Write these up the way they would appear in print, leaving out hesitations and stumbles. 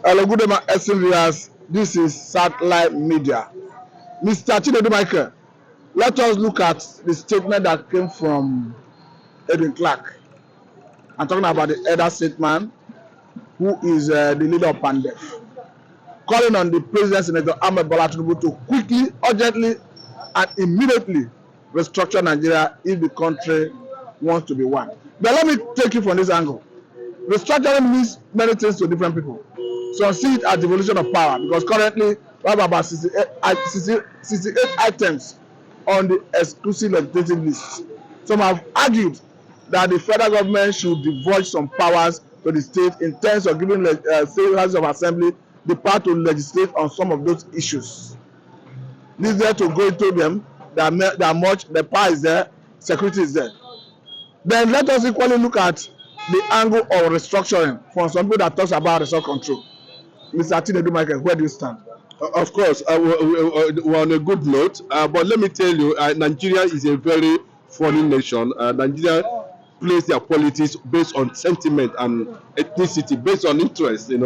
Hello, good evening, esteemed viewers. This is Satellite Media. Mr. Chinedu Michael, let us look at the statement that came from Edwin Clark. I'm talking about the elder statesman who is the leader of PANDEF, calling on the President Senator Ahmed Bola Tinubu to quickly, urgently, and immediately restructure Nigeria if the country wants to be one. But let me take you from this angle. Restructuring means many things to different people. Some see it as devolution of power because currently we have about 68 items on the exclusive legislative list. Some have argued that the federal government should divulge some powers to the state in terms of giving state houses of assembly the power to legislate on some of those issues. Needed to go into them, they are much, the power is there, security is there. Then let us equally look at the angle of restructuring from some people that talks about resource control. Mr. Chinedu Michael, where do you stand? Of course, we're on a good note, but let me tell you, Nigeria is a very funny nation. Nigeria plays their politics based on sentiment and ethnicity, based on interest, When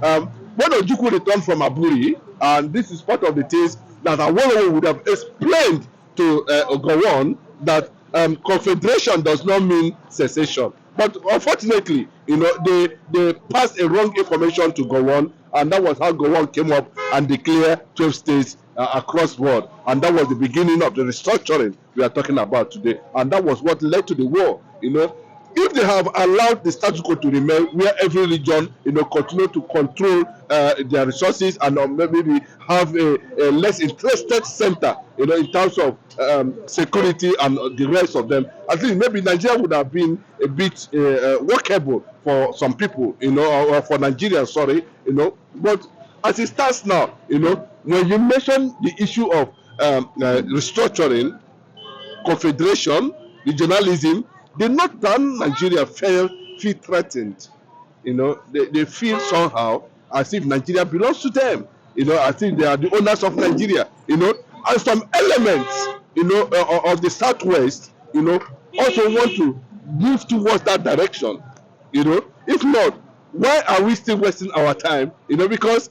Ojukwu returned from Aburi, and this is part of the things that Awolowo would have explained to Gowon, that confederation does not mean secession. But unfortunately, they passed a wrong information to Gowon, and that was how Gowon came up and declared 12 states across the world. And that was the beginning of the restructuring we are talking about today. And that was what led to the war, If they have allowed the status quo to remain, where every region, continue to control their resources and maybe have a less interested center, in terms of security and the rest of them, at least maybe Nigeria would have been a bit workable for some people, or for Nigeria, sorry, But as it stands now, when you mention the issue of restructuring, confederation, regionalism, the northern Nigeria feel threatened. They feel somehow as if Nigeria belongs to them. As if they are the owners of Nigeria. And some elements, of the southwest, also want to move towards that direction. If not, why are we still wasting our time? Because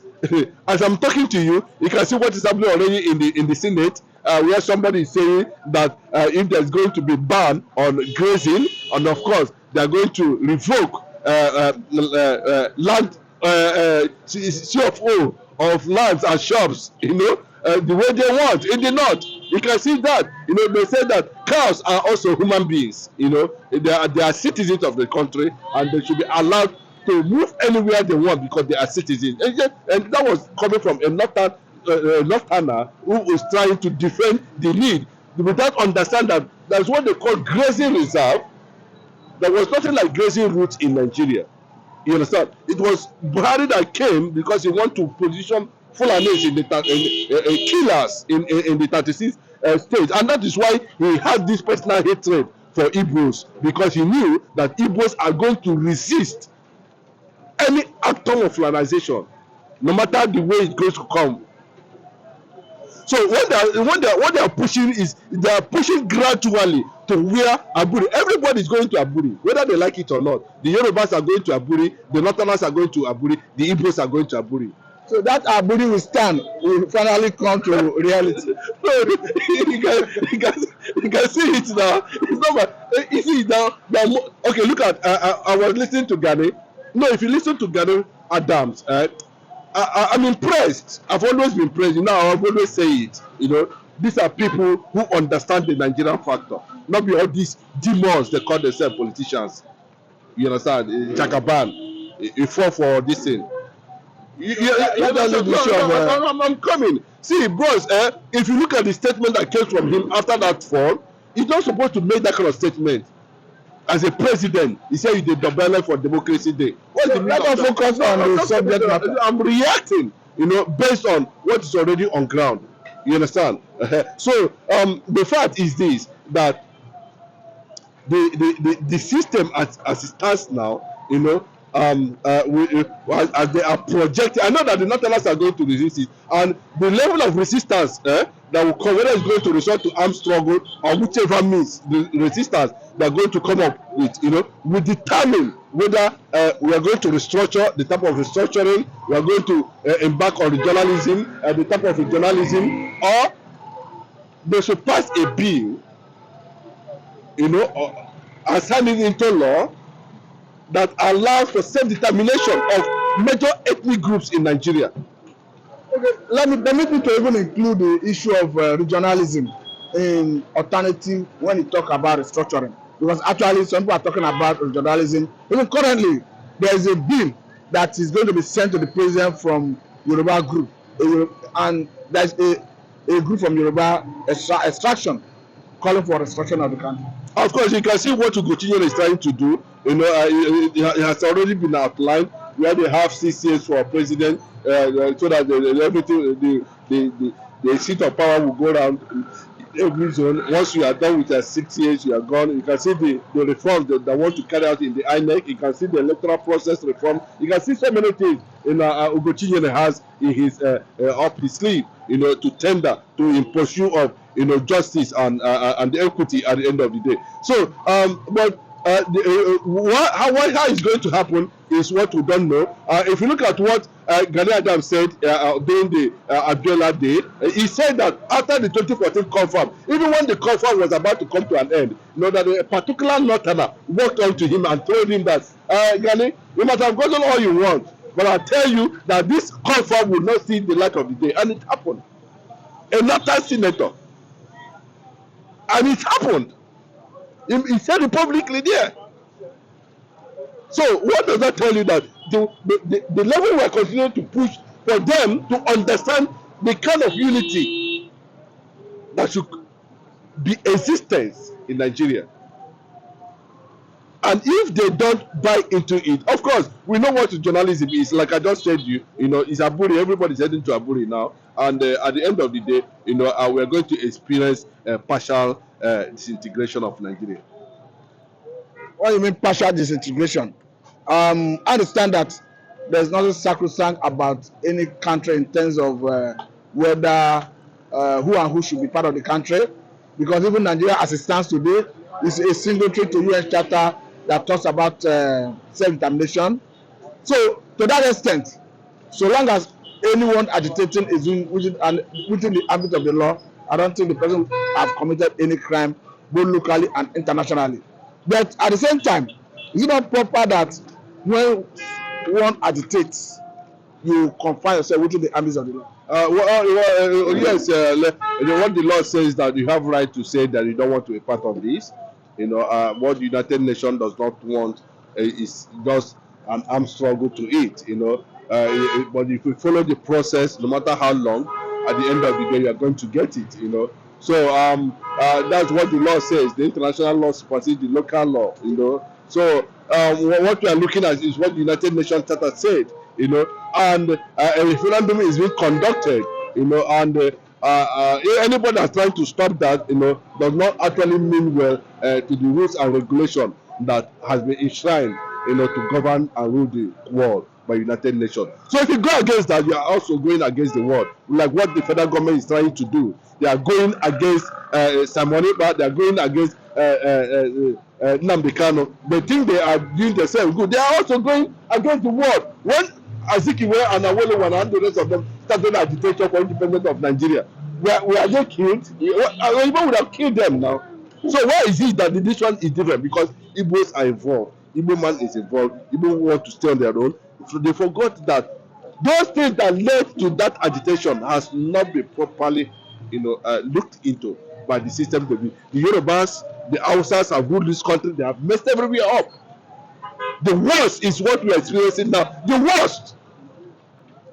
as I'm talking to you, you can see what is happening already in the Senate, where somebody is saying that if there's going to be ban on grazing, and of course they are going to revoke land CFO of lands and shops, the way they want in the north. You can see that. They say that cows are also human beings. They are citizens of the country, and they should be allowed to move anywhere they want because they are citizens. And that was coming from a northerner who was trying to defend the need without understanding that that's what they call grazing reserve. There was nothing like grazing routes in Nigeria. You understand? It was Buhari that came because he wanted to position Fulanis in the killers in the 36 states, and that is why he had this personal hatred for Igbos, because he knew that Igbos are going to resist any atom of Fulanization, no matter the way it's going to come. So what they are pushing is they are pushing gradually to where Aburi. Everybody is going to Aburi, whether they like it or not. The Yorubas are going to Aburi, the Northerners are going to Aburi, the Igbos are going to Aburi. So that Aburi will stand, will finally come to reality. No, you can see it now. It's not bad. You see it now. Okay, look at. I was listening to Gani. No, if you listen to Gani Adams, I'm impressed. I've always been praised. I've always say it. These are people who understand the Nigerian factor. Not be all these demons they call themselves politicians. You understand? Jagaban. You fall for this thing. I'm coming. See, bros, if you look at the statement that came from him after that fall, he's not supposed to make that kind of statement. As a president, he said he's the double for Democracy Day. Let us focus on the subject matter. I'm reacting, based on what is already on ground. You understand? So the fact is this, that the system as it stands now, as they are projecting. I know that the Northerners are going to resist it, and the level of resistance that will come, whether it's going to resort to armed struggle or whichever means the resistance they're going to come up with, will determine whether we are going to restructure, the type of restructuring we are going to embark on regionalism, the type of regionalism, or they should pass a bill, and sign it into law that allows for self-determination of major ethnic groups in Nigeria. Okay, let me permit me to even include the issue of regionalism in alternative when you talk about restructuring, because actually some people are talking about regionalism. Even currently, there is a bill that is going to be sent to the president from Yoruba group, and there's a group from Yoruba extraction calling for restructuring of the country. Of course, you can see what Ugochinyere is trying to do. It has already been outlined where they have 6 years for president, so that everything, the seat of power will go around every zone. Once you are done with your 6 years, you are gone. You can see the reforms that want to carry out in the INEC. You can see the electoral process reform. You can see so many things Ugochinyere has in his up his sleeve, to tender to in pursuit of justice and the equity at the end of the day. So, but how it's going to happen is what we don't know. If you look at what Gani Adams said during the Abiola day, he said that after the 2014 confirm, even when the confirm was about to come to an end, that a particular northerner walked on to him and told him that, Gani, you might have gotten all you want, but I tell you that this confirm will not see the light of the day. And it happened. A northern senator. And it happened. He said it publicly there. So what does that tell you? That the level we are continuing to push for them to understand the kind of unity that should be existence in Nigeria. And if they don't buy into it, of course, we know what journalism is. Like I just said, it's Aburi. Everybody's heading to Aburi now. And at the end of the day, we're going to experience partial disintegration of Nigeria. What do you mean partial disintegration? I understand that there's nothing sacrosanct about any country in terms of whether who and who should be part of the country, because even Nigeria as it stands today is a signatory to UN Charter that talks about self-determination. So to that extent, so long as anyone agitating is within the ambit of the law, I don't think the person have committed any crime, both locally and internationally. But at the same time, is it not proper that when one agitates, you confine yourself within the ambit of the law? Yes, what the law says that you have right to say that you don't want to be part of this. What the United Nations does not want is just an armed struggle to it. But if you follow the process, no matter how long, at the end of the day, you are going to get it. So that's what the law says. The international law supersedes the local law. So what we are looking at is what the United Nations Charter said. And a referendum is being conducted. And anybody that's trying to stop that, does not actually mean well to the rules and regulation that has been enshrined, to govern and rule the world by United Nations. So if you go against that, you are also going against the world, like what the federal government is trying to do. They are going against Simon Ekpa. They are going against Nnamdi Kanu. They think they are doing themselves good. They are also going against the world. When Azikiwe and Awolowo and the rest of them started agitation for independence of Nigeria, were they killed? Even would have killed them now. So why is it that this one is different? Because Igbos are involved. Igbo man is involved. Igbo want to stay on their own. So they forgot that those things that led to that agitation has not been properly, looked into by the system. The Yorubas, the Hausas have ruled this country. They have messed everywhere up. The worst is what we are experiencing now. The worst.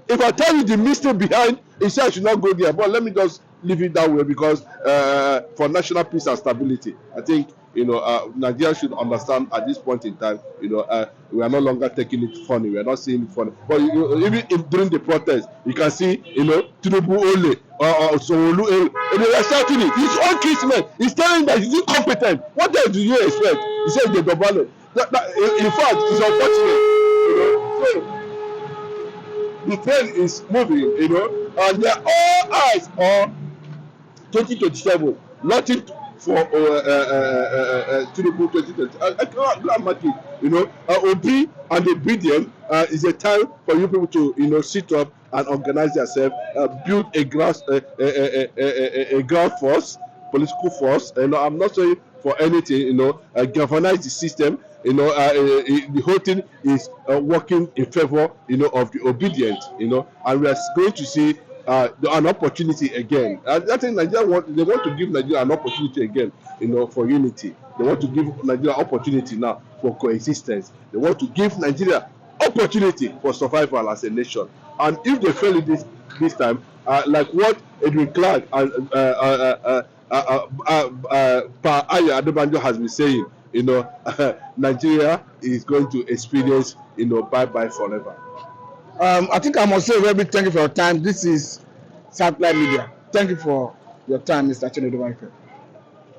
If I tell you the mystery behind, it says I should not go there. But let me just leave it that way, because for national peace and stability, I think Nigeria should understand at this point in time. We are no longer taking it funny. We are not seeing it funny. But even during the protest, you can see Tinubu Ole or Sanwo-Olu Ole, and they are shouting it. His own kinsman is telling that he's incompetent. What else do you expect? He says the double. In fact, it's unfortunate. the train is moving, you know, and there are all eyes on 2027. Nothing for Tinubu 2020. I can't mark it. You know, Obi and the BDM is a time for you people to, you know, sit up and organize yourself, build a ground force, political force. You know, I'm not saying for anything. You know, galvanize the system. You know, the whole thing is working in favor, you know, of the obedient. You know, and we are going to see an opportunity again. I think Nigeria they want to give Nigeria an opportunity again, you know, for unity. They want to give Nigeria opportunity now for coexistence. They want to give Nigeria opportunity for survival as a nation. And if they fail it this time, like what Edwin Clark and Pa Aya Adebanjo has been saying, you know, Nigeria is going to experience, you know, bye bye forever. I think I must say a very big thank you for your time. This is Satellite Media. Thank you for your time, Mr. Chinedu Michael.